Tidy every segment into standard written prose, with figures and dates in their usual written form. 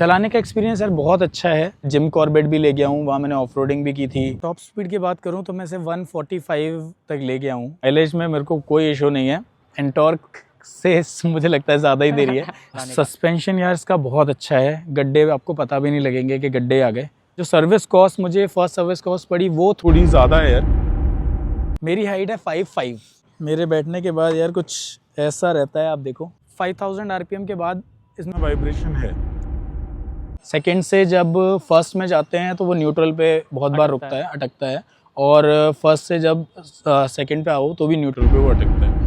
चलाने का एक्सपीरियंस यार बहुत अच्छा है। जिम कॉर्बेट भी ले गया हूँ, वहाँ मैंने ऑफ रोडिंग भी की थी। टॉप स्पीड की बात करूँ तो मैं से 145 तक ले गया हूँ। माइलेज में मेरे को कोई इशू नहीं है। एंटॉर्क से मुझे लगता है ज़्यादा ही दे रही है। सस्पेंशन यार इसका बहुत अच्छा है। गड्ढे आपको पता भी नहीं लगेंगे कि गड्ढे आ गए। जो सर्विस कॉस्ट मुझे फर्स्ट सर्विस कॉस्ट पड़ी वो थोड़ी ज़्यादा है यार। मेरी हाइट है 5'5". मेरे बैठने के बाद यार कुछ ऐसा रहता है, आप देखो 5000 RPM के बाद इसमें वाइब्रेशन है। सेकंड से जब फर्स्ट में जाते हैं तो वो न्यूट्रल पे बहुत बार रुकता है, अटकता है। और फर्स्ट से जब सेकंड पे आओ तो भी न्यूट्रल पे वो अटकता है।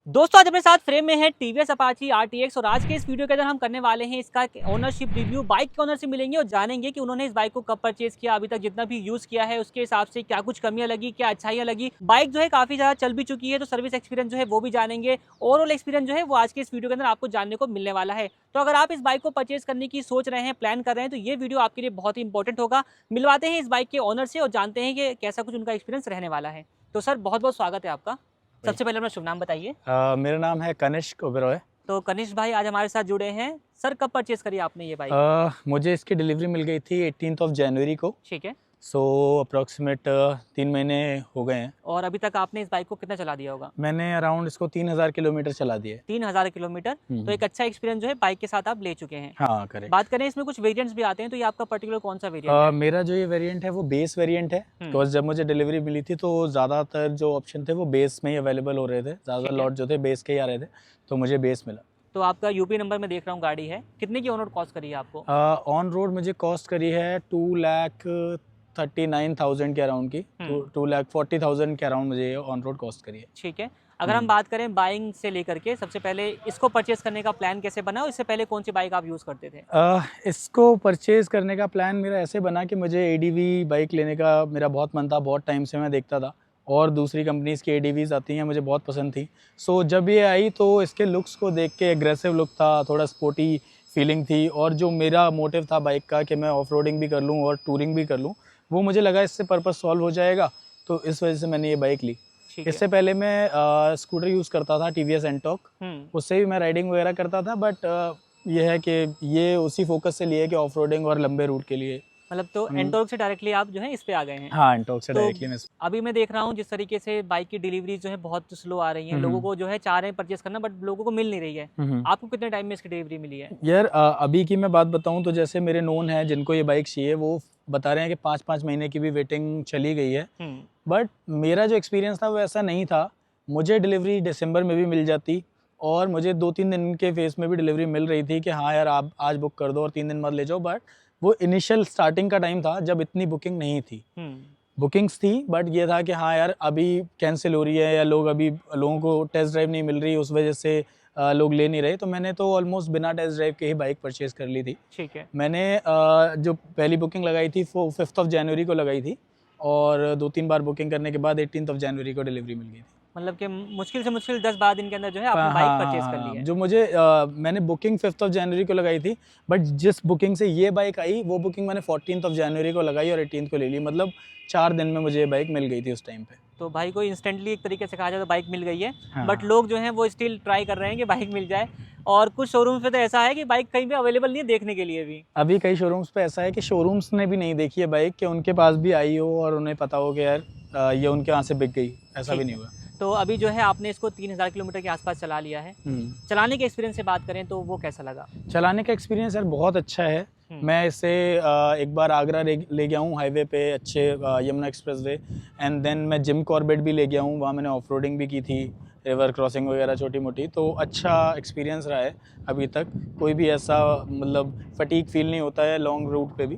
दोस्तों आज अपने साथ फ्रेम में है टीवीएस अपाची RTX और आज के इस वीडियो के अंदर हम करने वाले हैं इसका ओनरशिप रिव्यू। बाइक के ओनर से मिलेंगे और जानेंगे कि उन्होंने इस बाइक को कब परचेज किया, अभी तक जितना भी यूज किया है उसके हिसाब से क्या कुछ कमियां लगी, क्या अच्छाइयां लगी। बाइक जो है काफी ज्यादा चल भी चुकी है तो सर्विस एक्सपीरियंस जो है वो भी जानेंगे। ओवरऑल एक्सपीरियंस जो है वो आज के इस वीडियो के अंदर आपको जानने को मिलने वाला है। तो अगर आप इस बाइक को परचेज करने की सोच रहे हैं, प्लान कर रहे हैं तो ये वीडियो आपके लिए बहुत ही इंपॉर्टेंट होगा। मिलवाते हैं इस बाइक के ओनर से और जानते हैं कि कैसा कुछ उनका एक्सपीरियंस रहने वाला है। तो सर बहुत बहुत स्वागत है आपका। सबसे पहले अपना शुभ नाम बताइए। मेरा नाम है कनिष्क ओबेरॉय। तो कनिष्क भाई आज हमारे साथ जुड़े हैं। सर कब परचेज करी आपने ये बाइक? मुझे इसकी डिलीवरी मिल गई थी 18 जनवरी को। ठीक है। सो अप्रॉक्सीमेट 3 महीने हो गए हैं। और अभी तक आपने इस बाइक को कितना चला दिया होगा? मैंने अराउंड इसको 3000 किलोमीटर चला दिए। 3000 किलोमीटर। तो एक अच्छा एक्सपीरियंस जो है बाइक के साथ आप ले चुके हैं। हाँ करेक्ट। बात करें इसमें कुछ वेरिएंट्स भी आते हैं तो ये आपका पर्टिकुलर कौन सा वेरिएंट है? मेरा जो ये वेरिएंट है वो बेस वेरिएंट है। बिकॉज जब मुझे डिलीवरी मिली थी तो ज़्यादातर जो ऑप्शन थे वो बेस में ही अवेलेबल हो रहे थे। ज़्यादा लॉट जो थे बेस के ही आ रहे थे, तो मुझे बेस मिला। तो आपका यूपी नंबर में देख रहा हूँ गाड़ी है, कितने की ऑन रोड कॉस्ट करी है आपको? ऑन रोड मुझे कॉस्ट करी है 2,39,000 के अराउंड की। 2,40,000 के अराउंड मुझे ऑन रोड कॉस्ट करी है। ठीक है। अगर हम बात करें बाइंग से लेकर के, सबसे पहले इसको परचेज करने का प्लान कैसे बना और इससे पहले कौन सी बाइक आप यूज़ करते थे? इसको परचेज करने का प्लान मेरा ऐसे बना कि मुझे ADV बाइक लेने का मेरा बहुत मन था। बहुत टाइम से मैं देखता था और दूसरी कंपनीज़ की ADVs आती हैं, मुझे बहुत पसंद थी। सो जब ये आई तो इसके लुक्स को देख के एग्रेसिव लुक था, थोड़ा स्पोर्टी फीलिंग थी। और जो मेरा मोटिव था बाइक का कि मैं ऑफ रोडिंग भी कर लूँ और टूरिंग भी कर लूँ, वो मुझे लगा इससे पर्पस सॉल्व हो जाएगा। तो इस वजह से मैंने ये बाइक ली। इससे पहले मैं स्कूटर यूज़ करता था, TVS एंटॉर्क। उससे भी मैं राइडिंग वगैरह करता था, बट ये है कि ये उसी फोकस से लिए कि ऑफ रोडिंग और लंबे रूट के लिए। मतलब तो एंटॉर्क से डायरेक्टली आप जो है इस पे आ गए हैं? हाँ, एंटॉर्क से तो डायरेक्टली मैं अभी मैं देख रहा हूँ जिस तरीके से बाइक की डिलीवरी जो है बहुत स्लो आ रही है, लोगों को जो है चाह रहे हैं परचेस करना बट लोगों को मिल नहीं रही है। आपको कितने टाइम में इसकी डिलीवरी मिली है? यार अभी की मैं बात बताऊँ तो जैसे मेरे नोन है जिनको ये बाइक चाहिए, वो बता रहे हैं कि 5-5 महीने की भी वेटिंग चली गई है। बट मेरा जो एक्सपीरियंस था वो ऐसा नहीं था। मुझे डिलीवरी दिसंबर में भी मिल जाती और मुझे 2-3 दिन के फेस में भी डिलीवरी मिल रही थी कि हाँ यार आप आज बुक कर दो और 3 दिन बाद ले जाओ। बट वो इनिशियल स्टार्टिंग का टाइम था जब इतनी बुकिंग नहीं थी। बुकिंग्स थी बट ये था कि हाँ यार अभी कैंसिल हो रही है या लोगों को टेस्ट ड्राइव नहीं मिल रही, उस वजह से लोग ले नहीं रहे। तो मैंने तो ऑलमोस्ट बिना टेस्ट ड्राइव के ही बाइक परचेज़ कर ली थी। ठीक है। मैंने जो पहली बुकिंग लगाई थी वो 5 जनवरी को लगाई थी और 2-3 बार बुकिंग करने के बाद 18 जनवरी को डिलीवरी मिल गई थी। मतलब कि मुश्किल से मुश्किल 10-12 दिन के अंदर जो है आपने बाइक परचेज कर ली है। जो मुझे मैंने बुकिंग 5 जनवरी को लगाई थी, बट जिस बुकिंग से ये बाइक आई वो बुकिंग मैंने 14 जनवरी को लगाई और 18 को ले ली। मतलब 4 दिन में मुझे ये बाइक मिल गई थी उस टाइम पे। तो भाई को इंस्टेंटली एक तरीके से कहा जाए तो बाइक मिल गई है। बट लोग जो हैं वो स्टिल ट्राई कर रहे हैं कि बाइक मिल जाए। और कुछ शोरूम्स पे तो ऐसा है कि बाइक कहीं पे अवेलेबल नहीं है देखने के लिए भी। अभी कई शोरूम्स पे ऐसा है कि शोरूम्स ने भी नहीं देखी है बाइक, कि उनके पास भी आई हो और उन्हें पता हो कि यार ये उनके यहाँ से बिक गई, ऐसा भी नहीं हुआ। तो अभी जो है आपने इसको 3000 किलोमीटर के आसपास चला लिया है। चलाने के एक्सपीरियंस से बात करें तो वो कैसा लगा? चलाने का एक्सपीरियंस यार बहुत अच्छा है। मैं इसे एक बार आगरा ले गया हूँ हाईवे पे, अच्छे यमुना एक्सप्रेसवे। एंड देन मैं जिम कॉर्बेट भी ले गया हूँ, वहाँ मैंने ऑफ रोडिंग भी की थी, रिवर क्रॉसिंग वगैरह छोटी मोटी। तो अच्छा एक्सपीरियंस रहा है अभी तक। कोई भी ऐसा मतलब फटीक फील नहीं होता है लॉन्ग रूट पे भी।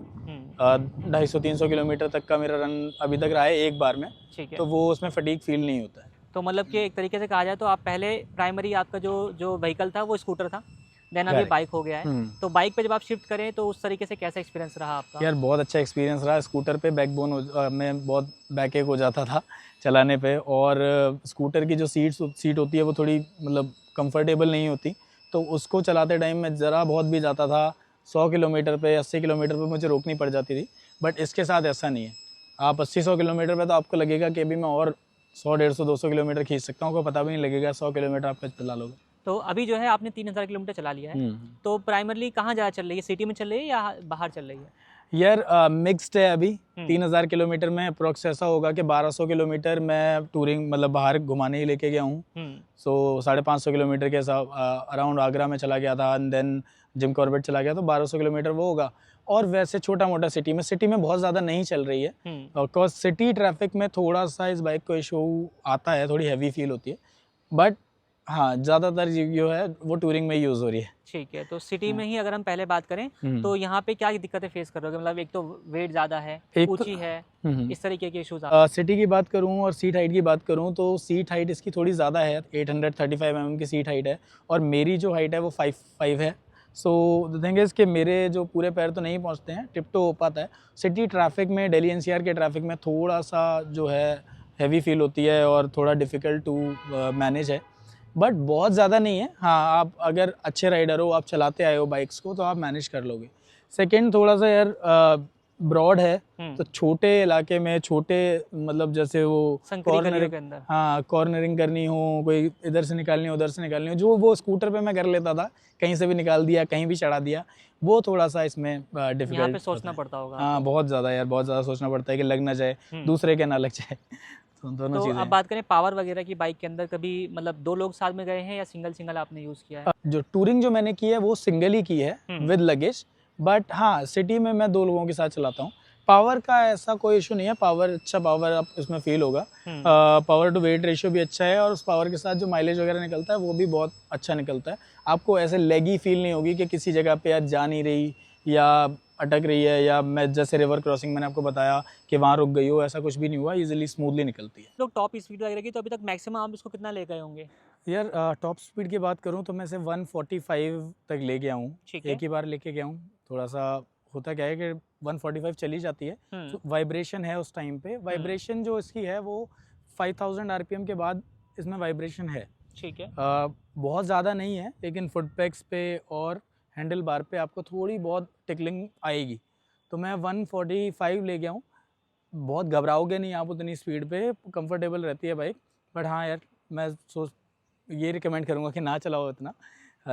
250-300 किलोमीटर तक का मेरा रन अभी तक रहा है एक बार में। ठीक है। तो वो उसमें फटीक फील नहीं होता है। तो मतलब कि एक तरीके से कहा जाए तो आप पहले प्राइमरी आपका जो व्हीकल था वो स्कूटर था, देन अभी बाइक हो गया है। तो बाइक पे जब आप शिफ्ट करें तो उस तरीके से कैसा एक्सपीरियंस रहा आपका? यार बहुत अच्छा एक्सपीरियंस रहा। स्कूटर पे बैकबोन में बहुत बैकएक हो जाता था चलाने पे, और स्कूटर की जो सीट होती है वो थोड़ी मतलब कंफर्टेबल नहीं होती। तो उसको चलाते टाइम में ज़रा बहुत भी जाता था 100 किलोमीटर पे, 80 किलोमीटर पे मुझे रोकनी पड़ जाती थी। बट इसके साथ ऐसा नहीं है। आप 80-100 किलोमीटर पे तो आपको लगेगा कि अभी मैं और 100, 150, 200 किलोमीटर खींच सकता हूँ, कोई पता भी नहीं लगेगा 100 किलोमीटर आप चला लोगे। तो अभी जो है आपने 3000 किलोमीटर चला लिया है, तो प्राइमरली कहाँ ज़्यादा चल रही है, सिटी में चल रही है या बाहर चल रही है? यार मिक्स्ड है अभी। 3000 किलोमीटर में अप्रोक्स ऐसा होगा कि 1200 किलोमीटर मैं टूरिंग मतलब बाहर घुमाने ही लेके गया हूँ। सो 550 किलोमीटर के हिसाब अराउंड आगरा में चला गया था, एंड देन जिम कॉर्बेट चला गया, तो 1200 किलोमीटर वो होगा। और वैसे छोटा मोटा सिटी में बहुत ज़्यादा नहीं चल रही है, बिकॉज सिटी ट्रैफिक में थोड़ा सा इस बाइक को इशू आता है, थोड़ी हैवी फील होती है, बट हाँ ज़्यादातर जो है वो टूरिंग में यूज़ हो रही है। ठीक है, तो सिटी में ही अगर हम पहले बात करें तो यहाँ पे क्या दिक्कतें फेस कर रहे हो? मतलब एक तो वेट ज़्यादा है, ऊंची है, इस तरीके के इश्यूज सिटी की बात करूँ और सीट हाइट की बात करूँ तो सीट हाइट इसकी थोड़ी ज़्यादा है, 835 mm की सीट हाइट है, और मेरी जो हाइट है वो 5'5" है। सो द थिंग इज़ कि मेरे जो पूरे पैर तो नहीं पहुँचते हैं, टिप तो हो पाता है। सिटी ट्रैफिक में, दिल्ली एनसीआर के ट्रैफिक में थोड़ा सा जो है हैवी फील होती है और थोड़ा डिफ़िकल्ट टू मैनेज है, बट बहुत ज़्यादा नहीं है। हाँ, आप अगर अच्छे राइडर हो, आप चलाते आए हो बाइक्स को, तो आप मैनेज कर लोगे। सेकंड, थोड़ा सा यार ब्रॉड है, तो छोटे इलाके में छोटे मतलब जैसे वो कॉर्नरिंग, हाँ कॉर्नरिंग करनी हो, कोई इधर से निकालनी हो, उधर से निकालनी हो, जो वो स्कूटर पे मैं कर लेता था, कहीं से भी निकाल दिया, कहीं भी चढ़ा दिया, वो थोड़ा सा इसमें डिफिकल्ट, यहाँ पे सोचना पड़ता होगा। हाँ बहुत ज़्यादा यार, बहुत ज़्यादा सोचना पड़ता है कि लग ना जाए, दूसरे के ना लग जाए। तो अब बात करें पावर वगैरह की, बाइक के अंदर कभी मतलब 2 लोग साथ में गए हैं या सिंगल आपने यूज़ किया है? जो टूरिंग जो मैंने की है वो सिंगल ही की है विद लगेज, बट हाँ सिटी में मैं 2 लोगों के साथ चलाता हूँ। पावर का ऐसा कोई इशू नहीं है, पावर अच्छा पावर आप इसमें फील होगा। पावर टू वेट रेशियो भी अच्छा है, और उस पावर के साथ जो माइलेज वगैरह निकलता है वो भी बहुत अच्छा निकलता है। आपको ऐसे लेगी फील नहीं होगी कि किसी जगह पे यार जा नहीं रही या अटक रही है, या मैं जैसे रिवर क्रॉसिंग मैंने आपको बताया कि वहाँ रुक गई हो, ऐसा कुछ भी नहीं हुआ, इजीली स्मूथली निकलती है। लोग टॉप स्पीड वगैरह की, तो अभी तक मैक्सिमम आप इसको कितना ले गए होंगे? यार टॉप स्पीड की बात करूँ तो मैं इसे 145 तक ले गया हूँ, एक ही बार लेके गया हूँ। थोड़ा सा होता क्या है कि 145 चली जाती है, तो वाइब्रेशन है उस टाइम पे, वाइब्रेशन जो इसकी है वो 5000 RPM के बाद इसमें वाइब्रेशन है। ठीक है, बहुत ज़्यादा नहीं है, लेकिन फुटपैक्स पे और हैंडल बार पे आपको थोड़ी बहुत टिकलिंग आएगी, तो मैं 145 ले गया हूँ। बहुत घबराओगे नहीं आप उतनी स्पीड पे, कंफर्टेबल रहती है बाइक। बट हाँ यार, मैं ये रिकमेंड करूँगा कि ना चलाओ इतना,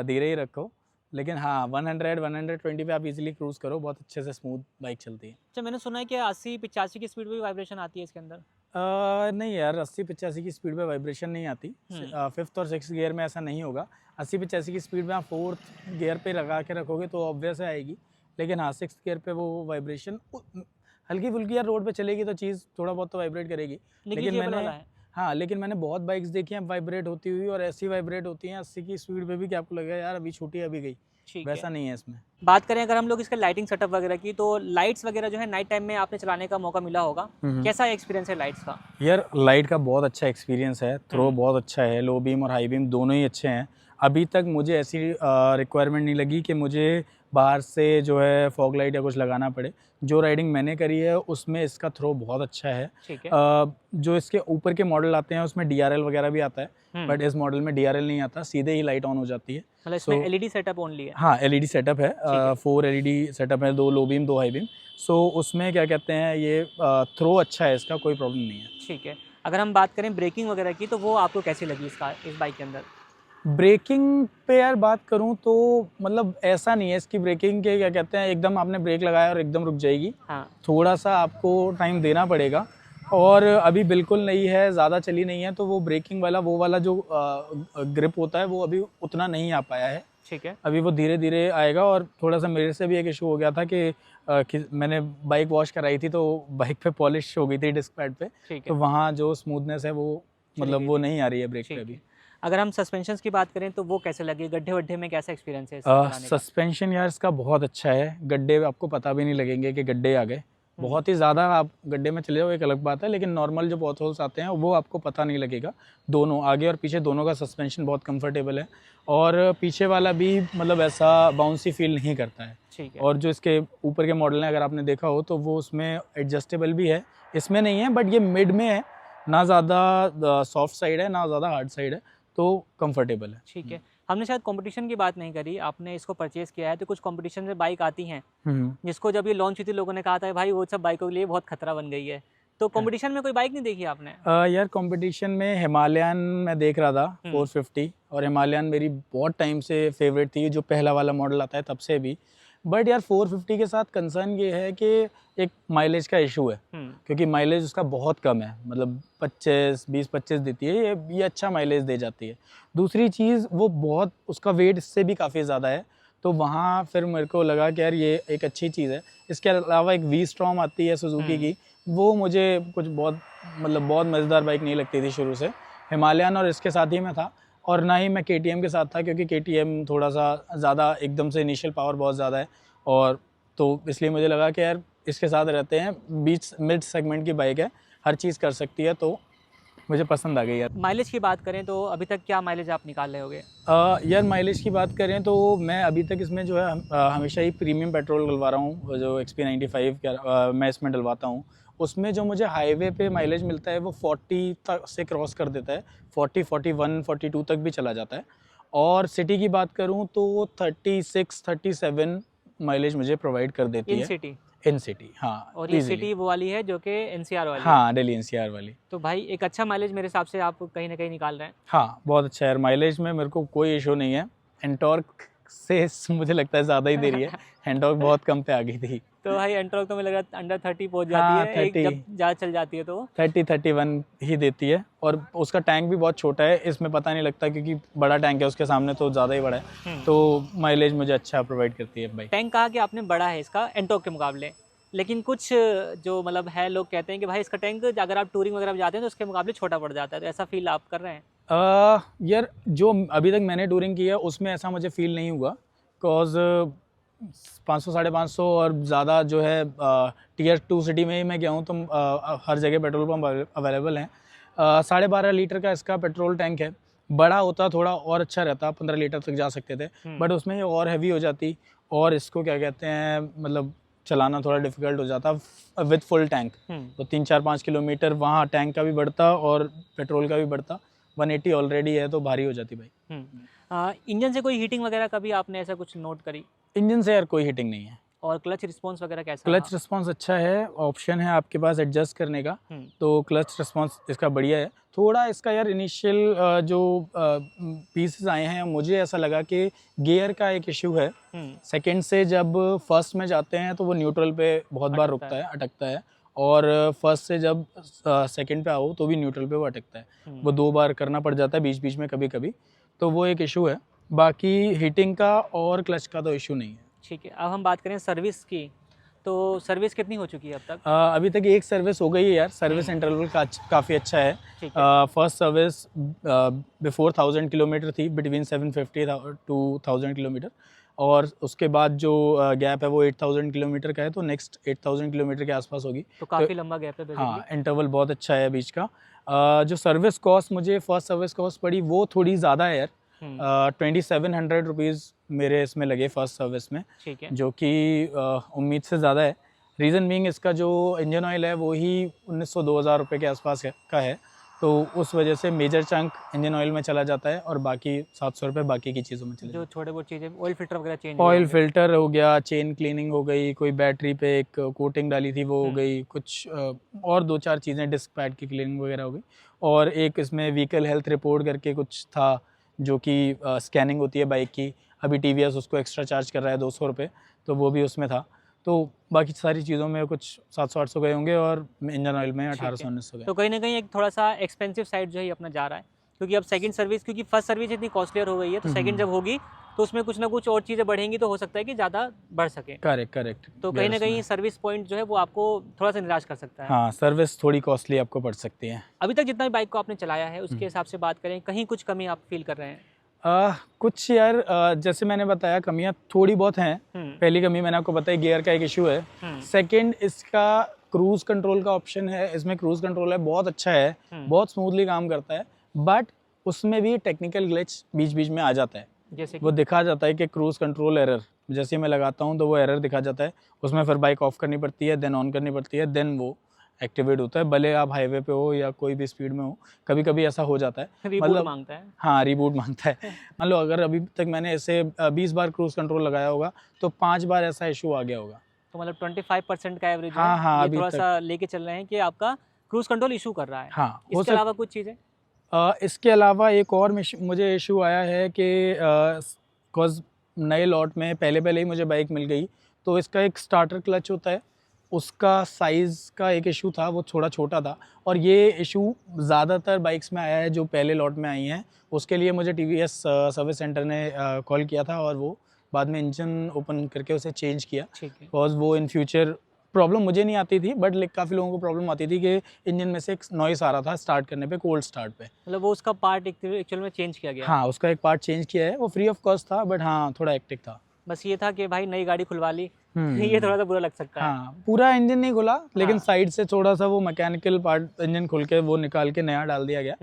धीरे ही रखो, लेकिन हाँ 100-120 पे आप इजीली क्रूज़ करो, बहुत अच्छे से स्मूथ बाइक चलती है। अच्छा, मैंने सुना है कि 80-85 की स्पीड पे भी वाइब्रेशन आती है इसके अंदर? नहीं यार, 80-85 की स्पीड पे वाइब्रेशन नहीं आती। 5th और 6th गियर में ऐसा नहीं होगा। 80-85 की स्पीड में आप 4th गियर पे लगा के रखोगे तो ऑब्वियस आएगी, लेकिन हाँ 6th गियर पे वो वाइब्रेशन हल्की फुल्की यार रोड पे चलेगी तो चीज़ थोड़ा बहुत तो वाइब्रेट करेगी, लेकिन मैंने बहुत बाइक्स देखी हैं वाइब्रेट होती हुई, और ऐसी वाइब्रेट होती हैं 80 की स्पीड पे भी कि आपको लगेगा यार अभी छूटी अभी गई, वैसा नहीं है इसमें। बात करें अगर हम लोग इसका लाइटिंग सेटअप वगैरह की, तो लाइट्स वगैरह जो है नाइट टाइम में आपने चलाने का मौका मिला होगा, कैसा एक्सपीरियंस है लाइट्स का? यार लाइट का बहुत अच्छा एक्सपीरियंस है, थ्रो बहुत अच्छा है, लो बीम और हाई बीम दोनों ही अच्छे हैं। अभी तक मुझे ऐसी रिक्वायरमेंट नहीं लगी कि मुझे बाहर से जो है फॉग लाइट या कुछ लगाना पड़े। जो राइडिंग मैंने करी है उसमें इसका थ्रो बहुत अच्छा है। ठीक है। जो इसके ऊपर के मॉडल आते हैं उसमें DRL वगैरह भी आता है, बट इस मॉडल में DRL नहीं आता, सीधे ही लाइट ऑन हो जाती है। मतलब इसमें LED सेटअप ओनली है? हाँ LED सेटअप है, 4 LED सेटअप है, 2 लो बीम 2 हाई बीम। सो उसमें क्या कहते हैं ये थ्रो अच्छा है इसका, कोई प्रॉब्लम नहीं है। ठीक है। अगर हम बात करें ब्रेकिंग वगैरह की, तो वो आपको कैसी लगी इस बाइक के अंदर? ब्रेकिंग पे यार बात करूं तो मतलब ऐसा नहीं है इसकी ब्रेकिंग के क्या कहते हैं एकदम आपने ब्रेक लगाया और एकदम रुक जाएगी। हाँ। थोड़ा सा आपको टाइम देना पड़ेगा, और अभी बिल्कुल नई है, ज़्यादा चली नहीं है, तो वो ब्रेकिंग वाला वो वाला जो ग्रिप होता है वो अभी उतना नहीं आ पाया है। ठीक है। अभी वो धीरे धीरे आएगा। और थोड़ा सा मेरे से भी एक इशू हो गया था कि मैंने बाइक वॉश कराई थी तो बाइक पे पॉलिश हो गई थी डिस्क पैड पे, तो वहाँ जो स्मूथनेस है वो मतलब वो नहीं आ रही है ब्रेक पे अभी। अगर हम सस्पेंशंस की बात करें तो वो कैसे लगे, गड्ढे वड्ढे में कैसा एक्सपीरियंस है? सस्पेंशन यार इसका बहुत अच्छा है, गड्ढे आपको पता भी नहीं लगेंगे कि गड्ढे आ गए। बहुत ही ज़्यादा आप गड्ढे में चले जाओ एक अलग बात है, लेकिन नॉर्मल जो पॉथ होल्स आते हैं वो आपको पता नहीं लगेगा। दोनों आगे और पीछे दोनों का सस्पेंशन बहुत कंफर्टेबल है, और पीछे वाला भी मतलब ऐसा बाउंसी फील नहीं करता है। ठीक है। और जो इसके ऊपर के मॉडल हैं अगर आपने देखा हो तो वो उसमें एडजस्टेबल भी है, इसमें नहीं है, बट ये मिड में है, ना ज़्यादा सॉफ्ट साइड है ना ज़्यादा हार्ड साइड है, तो कंफर्टेबल है। ठीक है। हमने शायद कंपटीशन की बात नहीं करी, आपने इसको परचेज किया है तो कुछ कंपटीशन में बाइक आती हैं जिसको जब ये लॉन्च हुई थी लोगों ने कहा था भाई वो सब बाइकों के लिए बहुत खतरा बन गई है, तो कंपटीशन में कोई बाइक नहीं देखी आपने? यार कंपटीशन में हिमालयन मैं देख रहा था 450, और हिमालयन मेरी बहुत टाइम से फेवरेट थी, जो पहला वाला मॉडल आता है तब से भी। बट यार 450 के साथ कंसर्न ये है कि एक माइलेज का इशू है, क्योंकि माइलेज उसका बहुत कम है, मतलब 20-25 देती है, ये अच्छा माइलेज दे जाती है। दूसरी चीज़ वो बहुत, उसका वेट इससे भी काफ़ी ज़्यादा है, तो वहाँ फिर मेरे को लगा कि यार ये एक अच्छी चीज़ है। इसके अलावा एक V-Strom आती है सुजुकी की, वो मुझे कुछ बहुत मतलब बहुत मज़ेदार बाइक नहीं लगती थी शुरू से। हिमालयन और इसके साथ ही मैं था, और ना ही मैं KTM के साथ था, क्योंकि KTM थोड़ा सा ज़्यादा एकदम से इनिशियल पावर बहुत ज़्यादा है, और तो इसलिए मुझे लगा कि यार इसके साथ रहते हैं, बीच मिड सेगमेंट की बाइक है, हर चीज़ कर सकती है, तो मुझे पसंद आ गई यार। माइलेज की बात करें तो अभी तक क्या माइलेज आप निकाल रहे होगे? यार माइलेज की बात करें तो मैं अभी तक इसमें जो है हमेशा ही प्रीमियम पेट्रोल डलवा रहा हूँ, जो XP95 मैं इसमें डलवाता हूँ। उसमें जो मुझे हाईवे पे माइलेज मिलता है वो 40 तक से क्रॉस कर देता है, 40, 41, 42 तक भी चला जाता है। और सिटी की बात करूँ तो वो 36, 37 माइलेज मुझे प्रोवाइड कर देती है। इन सिटी, हाँ। और ये सिटी वो वाली है जो कि NCR वाली हाँ है। दिल्ली NCR वाली। तो भाई एक अच्छा माइलेज मेरे हिसाब से आप कहीं ना कहीं निकाल रहे हैं। हाँ बहुत अच्छा है, माइलेज में मेरे को कोई इशू नहीं है। एंटॉर्क से मुझे लगता है ज़्यादा ही दे रही है, एंटॉर्क बहुत कम पे आ गई थी। तो भाई एंटॉर्क तो मुझे लग रहा है अंडर 30 पहुंच हाँ, जाती है, 30, एक जब ज़्यादा चल जाती है तो 30-31 ही देती है, और उसका टैंक भी बहुत छोटा है, इसमें पता नहीं लगता क्योंकि बड़ा टैंक है उसके सामने, तो ज़्यादा ही बड़ा है, तो माइलेज मुझे अच्छा प्रोवाइड करती है भाई। टैंक कहा कि आपने बड़ा है इसका एंटॉर्क के मुकाबले, लेकिन कुछ जो मतलब है लोग कहते हैं कि भाई इसका टैंक अगर आप टूरिंग वगैरह में जाते हैं तो उसके मुकाबले छोटा पड़ जाता है, तो ऐसा फील आप कर रहे हैं? यार जो अभी तक मैंने टूरिंग की है उसमें ऐसा मुझे फील नहीं हुआ, बिकॉज 500-550 और ज़्यादा जो है Tier 2 सिटी में ही मैं गया हूँ, तो हर जगह पेट्रोल पंप अवेलेबल हैं। 12.5 लीटर का इसका पेट्रोल टैंक है, बड़ा होता थोड़ा और अच्छा रहता, 15 लीटर तक जा सकते थे, बट उसमें ये और हैवी हो जाती, और इसको क्या कहते हैं मतलब चलाना थोड़ा डिफिकल्ट हो जाता विद फुल टैंक। तो 3-4-5 किलोमीटर वहाँ टैंक का भी बढ़ता और पेट्रोल का भी बढ़ता। 180 ऑलरेडी है तो भारी हो जाती भाई। इंजन से कोई हीटिंग वगैरह कभी आपने ऐसा कुछ नोट करी? इंजन से यार कोई हीटिंग नहीं है। और क्लच रिस्पॉन्स वगैरह कैसा? क्लच रिस्पॉन्स अच्छा है, ऑप्शन है आपके पास एडजस्ट करने का, तो क्लच रिस्पॉन्स इसका बढ़िया है। थोड़ा इसका यार इनिशियल जो पीसेस आए हैं मुझे ऐसा लगा कि गियर का एक इशू है। सेकंड से जब फर्स्ट में जाते हैं तो वो न्यूट्रल पे बहुत बार रुकता है, अटकता है, और फर्स्ट से जब सेकंड पे आओ तो भी न्यूट्रल पे वो अटकता है। वो 2 बार करना पड़ जाता है बीच बीच में कभी कभी, तो वो एक इशू है। बाकी हीटिंग का और क्लच का तो इशू नहीं है। ठीक है, अब हम बात करें सर्विस की, तो सर्विस कितनी हो चुकी है अब तक? अभी तक एक सर्विस हो गई है यार, सर्विस इंटरवल काफ़ी अच्छा है। फर्स्ट सर्विस बिफोर 1000 किलोमीटर थी, बिटवीन 750 to 1000 किलोमीटर, और उसके बाद जो गैप है वो 8000 किलोमीटर का है, तो नेक्स्ट 8000 किलोमीटर के आसपास होगी, तो काफ़ी लंबा गैप है। हाँ इंटरवल बहुत अच्छा है बीच का। जो सर्विस कॉस्ट मुझे फर्स्ट सर्विस कॉस्ट पड़ी वो थोड़ी ज़्यादा है यार, 2700 रुपीज़ मेरे इसमें लगे फर्स्ट सर्विस में, ठीक है, जो कि उम्मीद से ज़्यादा है। रीज़न बीइंग इसका जो इंजन ऑयल है वो ही 1900-2000 रुपये के आसपास का है, तो उस वजह से मेजर चंक इंजन ऑयल में चला जाता है, और बाकी 700 रुपये बाकी की चीज़ों में चले जो छोटे बहुत चीज़ें, ऑयल फिल्टर वगैरह चेंज, ऑयल फिल्टर हो गया, चेन क्लीनिंग हो गई, कोई बैटरी पे एक कोटिंग डाली थी वो हो गई, कुछ और 2-4 चीज़ें, डिस्क पैड की क्लीनिंग वगैरह हो गई, और एक इसमें व्हीकल हेल्थ रिपोर्ट करके कुछ था जो कि स्कैनिंग होती है बाइक की। अभी TVS उसको एक्स्ट्रा चार्ज कर रहा है 200 रुपये, तो वो भी उसमें था। तो बाकी सारी चीज़ों में कुछ 700-800 गए होंगे, और इंजन ऑयल में 1800-1900 गए। तो कहीं ना कहीं एक थोड़ा सा एक्सपेंसिव साइड जो है अपना जा रहा है, क्योंकि अब सेकंड सर्विस, क्योंकि फर्स्ट सर्विस इतनी कॉस्टलियर हो गई है, तो सेकंड जब होगी तो उसमें कुछ ना कुछ और चीज़ें बढ़ेंगी, तो हो सकता है कि ज़्यादा बढ़ सके। करेक्ट। तो कहीं ना कहीं सर्विस पॉइंट जो है वो आपको थोड़ा सा निराश कर सकता है। हाँ, सर्विस थोड़ी कॉस्टली आपको पड़ सकती है। अभी तक जितना भी बाइक को आपने चलाया है उसके हिसाब से बात करें, कहीं कुछ कमी आप फील कर रहे हैं? कुछ यार जैसे मैंने बताया कमियां थोड़ी बहुत हैं। पहली कमी मैंने आपको बताई, गियर का एक इशू है। सेकंड, इसका क्रूज कंट्रोल का ऑप्शन है, इसमें क्रूज कंट्रोल है, बहुत अच्छा है, बहुत स्मूथली काम करता है, बट उसमें भी टेक्निकल ग्लिच बीच बीच में आ जाता है। जैसे वो दिखा जाता है कि क्रूज कंट्रोल एरर, जैसे मैं लगाता हूँ तो वो एरर दिखा जाता है, उसमें फिर बाइक ऑफ करनी पड़ती है, देन ऑन करनी पड़ती है, देन वो एक्टिवेट होता है, भले आप हाईवे पे हो या कोई भी स्पीड में हो, कभी कभी ऐसा हो जाता है। मतलब मांगता है, हाँ रिबूट मांगता है। मान लो अगर अभी तक मैंने ऐसे 20 बार क्रूज कंट्रोल लगाया होगा तो 5 बार ऐसा इशू आ गया होगा। तो मतलब 25% का एवरेज हाँ, है, अभी थोड़ा सा लेके चल रहे हैं कि आपका क्रूज कंट्रोल इशू कर रहा है। हाँ, हो इसके अलावा कुछ चीज़ें? इसके अलावा एक और मुझे इशू आया है कि बिकॉज नए लॉट में पहले ही मुझे बाइक मिल गई, तो इसका एक स्टार्टर क्लच होता है, उसका साइज़ का एक इशू था, वो थोड़ा छोटा था। और ये इशू ज़्यादातर बाइक्स में आया है जो पहले लॉट में आई हैं। उसके लिए मुझे TVS सर्विस सेंटर ने कॉल किया था और वो बाद में इंजन ओपन करके उसे चेंज किया। ठीक है। बिकॉज वो इन फ्यूचर प्रॉब्लम मुझे नहीं आती थी, बट काफ़ी लोगों को प्रॉब्लम आती थी कि इंजन में से एक नॉइस आ रहा था स्टार्ट करने पे, कोल्ड स्टार्ट पे। मतलब वो उसका पार्ट एक्चुअल में चेंज किया गया है। हाँ, उसका एक पार्ट चेंज किया है, वो फ्री ऑफ कॉस्ट था, बट हाँ थोड़ा हेक्टिक था। बस ये था कि भाई नई गाड़ी खुलवा ली, ये थोड़ा सा बुरा लग सकता है। हाँ, पूरा इंजन नहीं खुला, लेकिन हाँ। साइड से थोड़ा सा वो मैकेनिकल पार्ट इंजन खुल के वो निकाल के नया डाल दिया गया।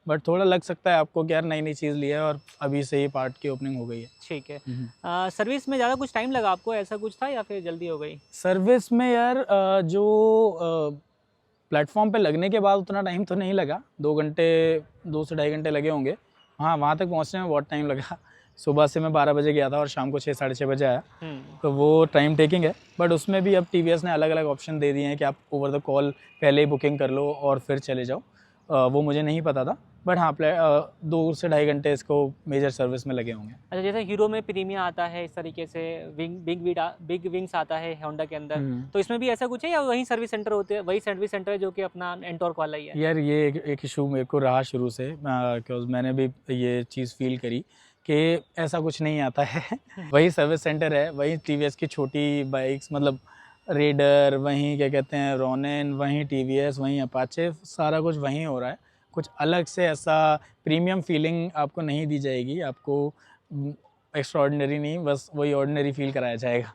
बट थोड़ा लग सकता है आपको कि यार नई चीज़ ली है और अभी से ही पार्ट की ओपनिंग हो गई है। ठीक है। सर्विस में ज़्यादा कुछ टाइम लगा आपको, ऐसा कुछ था या फिर जल्दी हो गई? सर्विस में यार जो प्लेटफॉर्म पे लगने के बाद उतना टाइम तो नहीं लगा, 2 से ढाई घंटे लगे होंगे। हाँ, वहाँ तक पहुँचने में बहुत टाइम लगा। सुबह से मैं 12 बजे गया था और शाम को 6 साढ़े 6 बजे आया, तो वो टाइम टेकिंग है। बट उसमें भी अब TVS ने अलग अलग ऑप्शन दे दिए हैं कि आप ओवर द कॉल पहले ही बुकिंग कर लो और फिर चले जाओ। वो मुझे नहीं पता था, बट हाँ 2 से ढाई घंटे इसको मेजर सर्विस में लगे होंगे। अच्छा, जैसे हीरो में प्रीमिया आता है इस तरीके से, बिग विंग्स आता है होंडा के अंदर, तो इसमें भी ऐसा कुछ है या वही सर्विस सेंटर होते हैं, वही सर्विस सेंटर है जो कि अपना एंटॉर्क वाला ही है? यार ये एक इशू मेरे को रहा शुरू से, बिकॉज मैंने भी ये चीज़ फील करी कि ऐसा कुछ नहीं आता है। वही सर्विस सेंटर है, वही TVS की छोटी बाइक्स, मतलब रेडर, वहीं क्या कहते हैं रोनिन, वहीं TVS, वहीं अपाचे, सारा कुछ वहीं हो रहा है। कुछ अलग से ऐसा प्रीमियम फीलिंग आपको नहीं दी जाएगी, आपको एक्स्ट्राऑर्डिनरी नहीं, बस वही ऑर्डिनरी फील कराया जाएगा।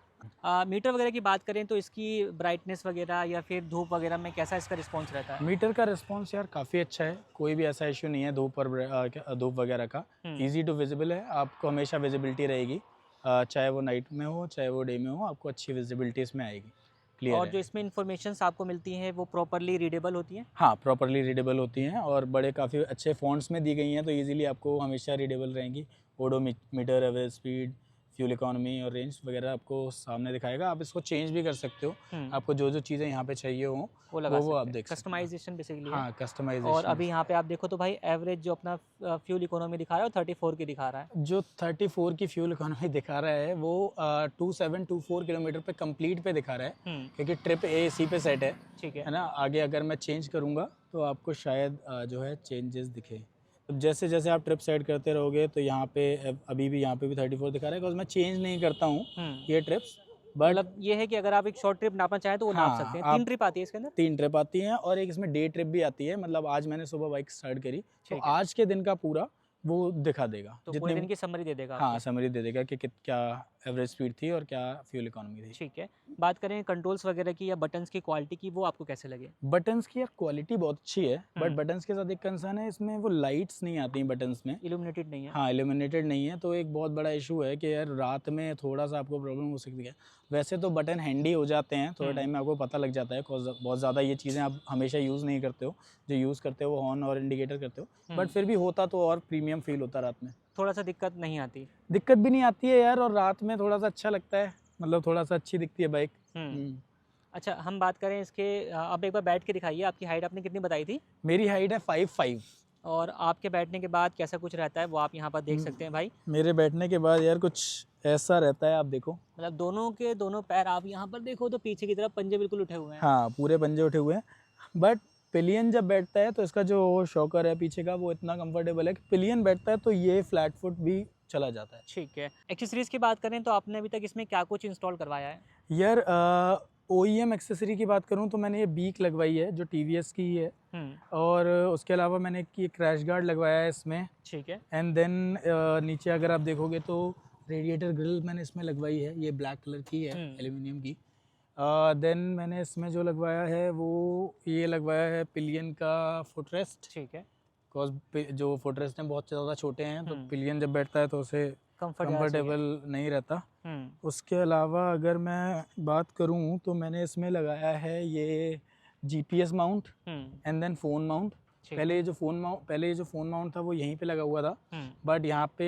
मीटर वगैरह की बात करें तो इसकी ब्राइटनेस वगैरह या फिर धूप वगैरह में कैसा इसका रिस्पॉन्स रहता है? मीटर का रिस्पॉन्स यार काफ़ी अच्छा है, कोई भी ऐसा इशू नहीं है धूप वगैरह का। इजी टू विजिबल है, आपको हमेशा विजिबिलिटी रहेगी, चाहे वो नाइट में हो चाहे वो डे में हो, आपको अच्छी विजिबिलिटी इसमें आएगी, क्लियर और है। जो इसमें इन्फॉर्मेशन्स आपको मिलती हैं वो प्रॉपरली रीडेबल होती हैं? हाँ, प्रॉपरली रीडेबल होती हैं और बड़े काफ़ी अच्छे फ़ॉन्ट्स में दी गई हैं, तो इजीली आपको हमेशा रीडेबल रहेंगी। Odometer, average speed, fuel economy और रेंज वगैरह आपको सामने दिखाएगा। आप इसको चेंज भी कर सकते हो, आपको जो चीज़ें यहाँ पे चाहिए हो वो आप देख सकते हैं। कस्टमाइजेशन बेसिकली है। हाँ, कस्टमाइजेशन। और अभी यहाँ पे आप देखो तो भाई एवरेज जो अपना फ्यूल इकोनॉमी दिखा रहा है वो 34 की दिखा रहा है। जो 34 की फ्यूल इकोनॉमी दिखा रहा है वो 2724 किलोमीटर पे कंप्लीट पे दिखा रहा है, क्योंकि ट्रिप AC पे सेट है। ठीक है ना। आगे अगर मैं चेंज करूँगा तो आपको शायद जो है चेंजेस दिखे। तो जैसे जैसे आप ट्रिप सेट करते रहोगे तो यहाँ पे अभी भी यहाँ पे भी 34 दिखा रहा है, बिकॉज मैं चेंज नहीं करता हूँ ये ट्रिप्स। मतलब ये है कि अगर आप एक शॉर्ट ट्रिप नापना चाहें तो वो नाप सकते हैं। 3 ट्रिप आती है इसके अंदर? 3 ट्रिप आती हैं और एक इसमें डे ट्रिप भी आती है। मतलब आज मैंने सुबह बाइक स्टार्ट करी तो आज के दिन का पूरा वो दिखा देगा, तो पूरे दिन की समरी दे देगा। हाँ, समरी दे देगा कि क्या एवरेज स्पीड थी और क्या फ्यूल इकोनॉमी थी। ठीक है। बात करें कंट्रोल्स वगैरह की या बटन्स की क्वालिटी की, वो आपको कैसे लगे? बटन्स की यार क्वालिटी बहुत अच्छी है, बट बटन्स के साथ एक कंसर्न है, इसमें वो लाइट्स नहीं आती हैं बटन्स में, इल्यूमिनेटेड नहीं है। हाँ, इल्यूमिनेटेड नहीं है, तो एक बहुत बड़ा इशू है कि यार रात में थोड़ा सा आपको प्रॉब्लम हो सकती है। वैसे तो बटन हैंडी हो जाते हैं, थोड़े टाइम में आपको पता लग जाता है, बहुत ज़्यादा ये चीज़ें आप हमेशा यूज़ नहीं करते हो, जो यूज़ करते हो वो हॉर्न और इंडिकेटर करते हो, बट फिर भी होता तो और प्रीमियम फील होता रात में। थोड़ा सा दिक्कत नहीं आती? दिक्कत भी नहीं आती है यार, और रात में थोड़ा सा अच्छा लगता है, मतलब थोड़ा सा अच्छी दिखती है बाइक। अच्छा, हम बात करें इसके, आप एक बार बैठ के दिखाइए। आपकी हाइट आपने कितनी बताई थी? मेरी हाइट है 5'5", और आपके बैठने के बाद कैसा कुछ रहता है वो आप यहाँ पर देख सकते हैं भाई। मेरे बैठने के बाद यार कुछ ऐसा रहता है, आप देखो, मतलब दोनों के दोनों पैर आप यहाँ पर देखो तो पीछे की तरफ पंजे बिल्कुल उठे हुए हैं। हाँ, पूरे पंजे उठे हुए हैं, बट पिलियन जब बैठता है तो इसका जो शॉकर है पीछे का वो इतना कंफर्टेबल है कि पिलियन बैठता है तो ये फ्लैट फुट भी चला जाता है। ठीक है। एक्सेसरीज की बात करें तो आपने अभी तक इसमें क्या कुछ इंस्टॉल करवाया है? यार OEM एक्सेसरी की बात करूँ तो मैंने ये बीक लगवाई है जो TVS की ही है, और उसके अलावा मैंने ये क्रैश गार्ड लगवाया है इसमें। ठीक है। एंड देन नीचे अगर आप देखोगे तो रेडिएटर ग्रिल मैंने इसमें लगवाई है, ये ब्लैक कलर की है, एल्यूमिनियम की। देन मैंने इसमें जो लगवाया है वो ये लगवाया है पिलियन का फुटरेस्ट। ठीक है। बिकॉज जो फुटरेस्ट हैं बहुत ज़्यादा छोटे हैं, तो पिलियन जब बैठता है तो उसे कंफर्टेबल नहीं रहता। उसके अलावा अगर मैं बात करूं तो मैंने इसमें लगाया है ये GPS mount and then phone mount. पहले ये जो फ़ोन माउंट था वो यहीं पे लगा हुआ था, बट यहाँ पे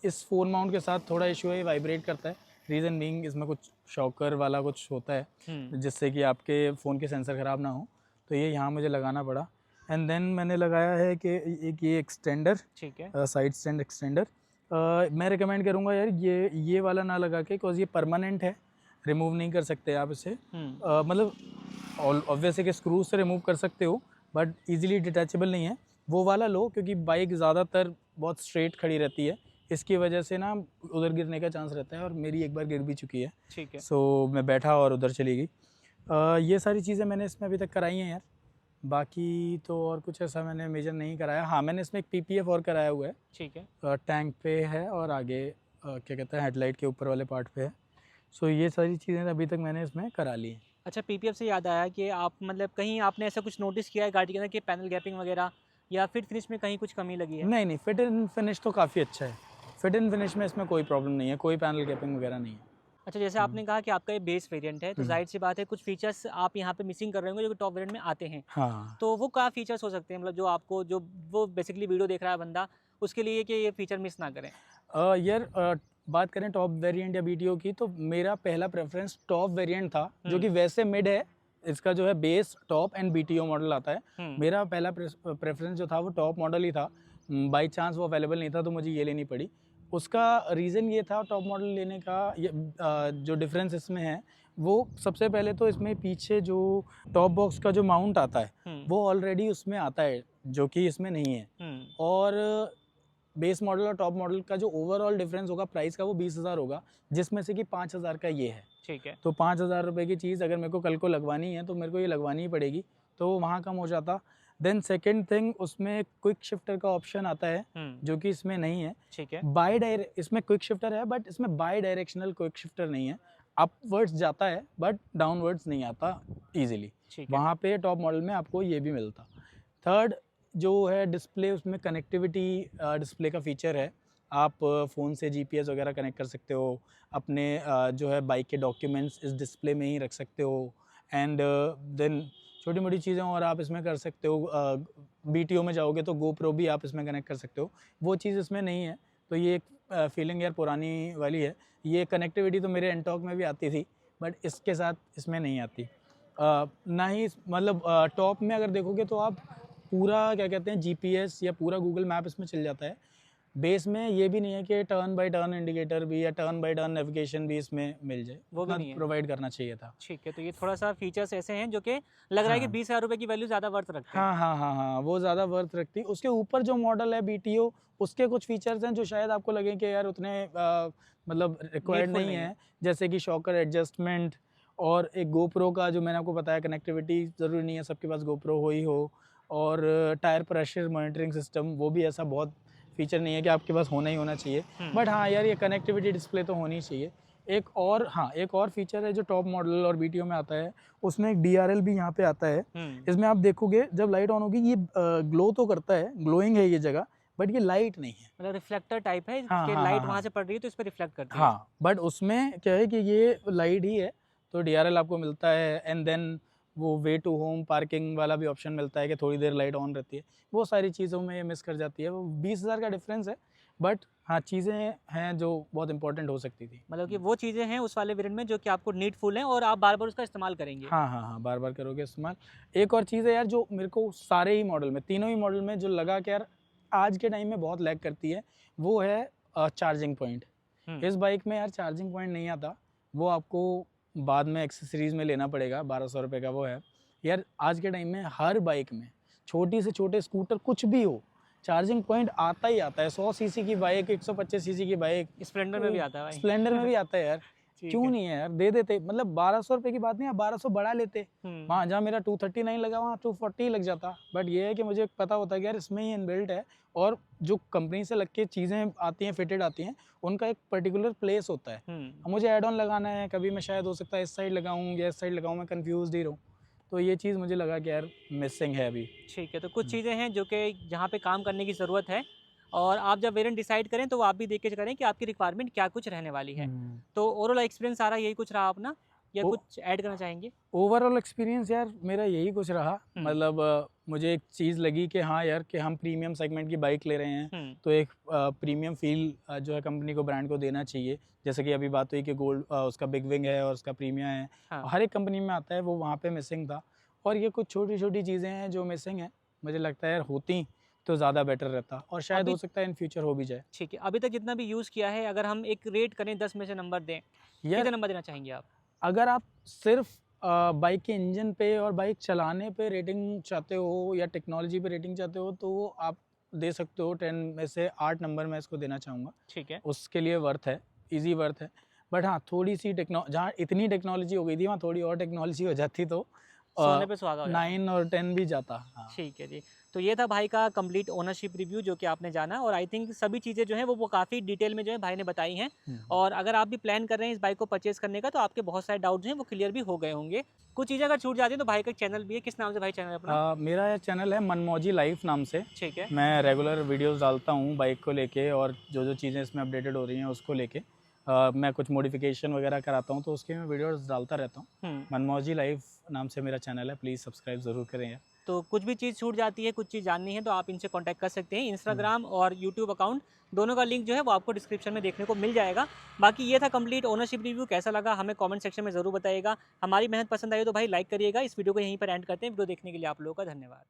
इस फ़ोन माउंट के साथ थोड़ा इशू है, वाइब्रेट करता है। रीज़न बीइंग इसमें कुछ शॉकर वाला कुछ होता है जिससे कि आपके फ़ोन के सेंसर ख़राब ना हो, तो तो ये यहाँ मुझे लगाना पड़ा। एंड देन मैंने लगाया है कि एक ये एक्सटेंडर, ठीक है। Side stand extender. मैं रिकमेंड करूँगा यार ये वाला ना लगा के, बिकॉज ये परमानेंट है, रिमूव नहीं कर सकते आप इसे। मतलब ऑब्वियसली कि स्क्रू से रिमूव कर सकते हो बट इजीली डिटैचेबल नहीं है। वो वाला लो, क्योंकि बाइक ज़्यादातर बहुत स्ट्रेट खड़ी रहती है, इसकी वजह से ना उधर गिरने का चांस रहता है, और मेरी एक बार गिर भी चुकी है। ठीक है। सो मैं बैठा और उधर चली गई। ये सारी चीज़ें मैंने इसमें अभी तक कराई हैं यार। बाकी तो और कुछ ऐसा मैंने मेजर नहीं कराया। हाँ, मैंने इसमें एक PPF और कराया हुआ है। ठीक है। टैंक पे है और आगे क्या कहते हैं हेडलाइट के ऊपर वाले पार्ट पे है। सो ये सारी चीज़ें अभी तक मैंने इसमें करा ली हैं। अच्छा, PPF से याद आया कि आप मतलब कहीं आपने ऐसा कुछ नोटिस किया है गाड़ी के अंदर कि पैनल गैपिंग वगैरह या फिट फिनिश में कहीं कुछ कमी लगी है? नहीं, फिट एंड फिनिश तो काफ़ी अच्छा है। फिट एंड फिनिश में इसमें कोई प्रॉब्लम नहीं है, कोई पैनल गैपिंग वगैरह नहीं है। अच्छा, जैसे आपने कहा कि आपका ये बेस वेरिएंट है, तो जाहिर सी बात है कुछ फीचर्स आप यहाँ पे मिसिंग कर रहे होंगे जो कि टॉप वेरिएंट में आते हैं। हाँ, तो वो क्या फीचर्स हो सकते हैं, मतलब जो आपको जो वो बेसिकली वीडियो देख रहा है बंदा, उसके लिए कि ये फीचर मिस ना करें? यार बात करें टॉप वेरिएंट या BTO की, तो मेरा पहला प्रेफरेंस टॉप वेरिएंट था, जो कि वैसे मिड है। इसका जो है base, top and BTO model आता है। मेरा पहला प्रेफरेंस जो था वो टॉप मॉडल ही था। बाई चांस वो अवेलेबल नहीं था तो मुझे ये लेनी पड़ी। उसका रीज़न ये था टॉप मॉडल लेने का, जो डिफरेंस इसमें है वो सबसे पहले तो इसमें पीछे जो टॉप बॉक्स का जो माउंट आता है वो ऑलरेडी उसमें आता है, जो कि इसमें नहीं है। और बेस मॉडल और टॉप मॉडल का जो ओवरऑल डिफरेंस होगा प्राइस का वो 20,000 होगा, जिसमें से कि 5,000 का ये है। ठीक है। तो 5,000 रुपये की चीज़ अगर मेरे को कल को लगवानी है तो मेरे को ये लगवानी ही पड़ेगी, तो वहाँ कम हो जाता। देन सेकेंड थिंग, उसमें क्विक शिफ्टर का ऑप्शन आता है जो कि इसमें नहीं है। ठीक है। इसमें क्विक शिफ्टर है बट इसमें बाई डायरेक्शनल क्विक शिफ्टर नहीं है। अपवर्ड्स जाता है बट डाउनवर्ड्स नहीं आता ईजिली। वहाँ पे टॉप मॉडल में आपको ये भी मिलता। थर्ड जो है डिस्प्ले, उसमें कनेक्टिविटी डिस्प्ले का फीचर है। आप फ़ोन से GPS वगैरह कनेक्ट कर सकते हो, अपने जो है बाइक के डॉक्यूमेंट्स इस डिस्प्ले में ही रख सकते हो। एंड देन छोटी मोटी चीज़ें और आप इसमें कर सकते हो। BTO में जाओगे तो GoPro भी आप इसमें कनेक्ट कर सकते हो, वो चीज़ इसमें नहीं है। तो ये एक फीलिंग यार पुरानी वाली है। ये कनेक्टिविटी तो मेरे एंटॉक में भी आती थी बट इसके साथ इसमें नहीं आती। ना ही मतलब टॉप में अगर देखोगे तो आप पूरा क्या कहते हैं GPS या पूरा गूगल मैप इसमें चल जाता है। बेस में ये भी नहीं है कि टर्न बाय टर्न इंडिकेटर भी या टर्न बाय टर्न नेविगेशन भी इसमें मिल जाए, वो भी नहीं है, प्रोवाइड करना चाहिए था। ठीक है। तो ये थोड़ा सा फीचर्स ऐसे हैं जो कि लग रहा है कि 20,000 रुपये की वैल्यू ज़्यादा वर्थ रखते हैं। हाँ, वो ज़्यादा वर्थ रखती है। उसके ऊपर जो मॉडल है BTO, उसके कुछ फीचर्स हैं जो शायद आपको लगे कि यार उतने मतलब रिक्वायर्ड नहीं है, जैसे कि शॉकर एडजस्टमेंट और एक GoPro का जो मैंने आपको बताया कनेक्टिविटी ज़रूरी नहीं है सबके पास GoPro हो ही हो। और टायर प्रेशर मॉनिटरिंग सिस्टम, वो भी ऐसा बहुत फीचर नहीं है कि आपके पास होना ही होना चाहिए। बट हाँ यार, ये कनेक्टिविटी डिस्प्ले तो होनी चाहिए। एक और फीचर है जो टॉप मॉडल और BTO में आता है, उसमें एक DRL भी यहाँ पे आता है। इसमें आप देखोगे जब लाइट ऑन होगी ये ग्लो तो करता है, ग्लोइंग है ये जगह, बट ये लाइट नहीं है, मतलब रिफ्लेक्टर टाइप है कि लाइट वहाँ से पड़ रही है तो इस पर रिफ्लेक्ट करती है। हाँ, बट उसमें क्या है कि ये लाइट ही है, तो DRL आपको मिलता है। एंड देन वो वे टू होम पार्किंग वाला भी ऑप्शन मिलता है कि थोड़ी देर लाइट ऑन रहती है। वो सारी चीज़ों में ये मिस कर जाती है। वो 20,000 का डिफरेंस है बट हाँ, चीज़ें हैं जो बहुत इंपॉर्टेंट हो सकती थी। मतलब कि वो चीज़ें हैं उस वाले वेरिएंट में जो कि आपको नीडफुल हैं और आप बार बार उसका इस्तेमाल करेंगे। हाँ, बार बार करोगे इस्तेमाल। एक और चीज़ है यार जो मेरे को सारे ही मॉडल में, तीनों ही मॉडल में जो लगा कि यार आज के टाइम में बहुत लैग करती है, वो है चार्जिंग पॉइंट। इस बाइक में यार चार्जिंग पॉइंट नहीं आता, वो आपको बाद में एक्सेसरीज़ में लेना पड़ेगा। 1,200 रुपये का वो है यार। आज के टाइम में हर बाइक में, छोटी से छोटे स्कूटर कुछ भी हो, चार्जिंग पॉइंट आता ही आता है। 100 सीसी की बाइक, 125 सीसी की बाइक, स्प्लेंडर में भी आता है भाई। स्प्लेंडर में भी आता है यार। क्यों नहीं है यार, दे देते। मतलब 1,200 रुपये की बात नहीं, 1,200 बढ़ा लेते। वहाँ जहाँ मेरा 239 लगा वहाँ 240 लग जाता। बट ये है कि मुझे पता होता है कि यार इसमें ही इनबिल्ट है, और जो कंपनी से लग के चीज़ें आती हैं, फिटेड आती हैं, उनका एक पर्टिकुलर प्लेस होता है। अब मुझे एड ऑन लगाना है, कभी मैं शायद हो सकता है इस साइड लगाऊँ या इस साइड लगाऊँ, मैं कन्फ्यूज़ ही रहूँ। तो ये चीज़ मुझे लगा कि यार मिसिंग है अभी। ठीक है, तो कुछ चीज़ें हैं जो कि जहाँ पे काम करने की ज़रूरत है, और आप जब वेरिएंट डिसाइड करें तो आप भी देख के करें कि आपकी रिक्वायरमेंट क्या कुछ रहने वाली है। तो ओवरऑल एक्सपीरियंस सारा यही कुछ रहा अपना, या कुछ ऐड करना चाहेंगे? ओवरऑल एक्सपीरियंस यार मेरा यही कुछ रहा। मतलब मुझे एक चीज़ लगी कि हाँ यार, कि हम प्रीमियम सेगमेंट की बाइक ले रहे हैं तो एक प्रीमियम फील जो है कंपनी को, ब्रांड को देना चाहिए। जैसे कि अभी बात हुई कि गोल्ड उसका बिग विंग है और उसका प्रीमियम है। हर एक कंपनी में आता है, वो वहाँ पे मिसिंग था। और ये कुछ छोटी छोटी चीज़ें हैं जो मिसिंग हैं, मुझे लगता है यार होती तो ज़्यादा बेटर रहता, और शायद हो सकता है इन फ्यूचर हो भी जाए। ठीक है, अभी तक जितना भी यूज़ किया है, अगर हम एक रेट करें 10 में से नंबर दें, यार कितना नंबर देना चाहेंगे आप? अगर आप सिर्फ बाइक के इंजन पे और बाइक चलाने पे रेटिंग चाहते हो या टेक्नोलॉजी पे रेटिंग चाहते हो तो आप दे सकते हो 10 में से 8 नंबर मैं इसको देना चाहूँगा। ठीक है। उसके लिए वर्थ है, ईज़ी वर्थ है। बट हाँ, थोड़ी सी जहाँ इतनी टेक्नोलॉजी हो गई थी वहाँ थोड़ी और टेक्नोलॉजी हो जाती तो सोने पे सुहागा हो जाता। 9 और 10 भी जाता। हाँ। ठीक है जी। तो ये था भाई का कंप्लीट ओनरशिप रिव्यू जो कि आपने जाना, और आई थिंक सभी चीज़ें जो हैं वो काफ़ी डिटेल में जो है भाई ने बताई हैं। और अगर आप भी प्लान कर रहे हैं इस बाइक को परचेज़ करने का, तो आपके बहुत सारे डाउट्स हैं वो क्लियर भी हो गए होंगे। कुछ चीज़ें अगर छूट जाती हैं तो भाई का एक चैनल भी है, किस नाम से भाई चैनल है अपना? मेरा चैनल है मनमौजी लाइफ नाम से। ठीक है। मैं रेगुलर वीडियोस डालता हूँ बाइक को लेके, और जो जो चीज़ें इसमें अपडेटेड हो रही हैं उसको लेके मैं कुछ मॉडिफिकेशन वगैरह कराता हूँ तो उसके मैं वीडियोस डालता रहता हूँ। मनमौजी लाइफ नाम से मेरा चैनल है, प्लीज़ सब्सक्राइब ज़रूर करें यार। तो कुछ भी चीज़ छूट जाती है, कुछ चीज़ जाननी है, तो आप इनसे कांटेक्ट कर सकते हैं। इंस्टाग्राम और यूट्यूब अकाउंट दोनों का लिंक जो है वो आपको डिस्क्रिप्शन में देखने को मिल जाएगा। बाकी ये था कंप्लीट ओनरशिप रिव्यू, कैसा लगा हमें कमेंट सेक्शन में ज़रूर बताइएगा। हमारी मेहनत पसंद आई तो भाई लाइक करिएगा। इस वीडियो को यहीं पर एंड करते हैं। वीडियो देखने के लिए आप लोगों का धन्यवाद।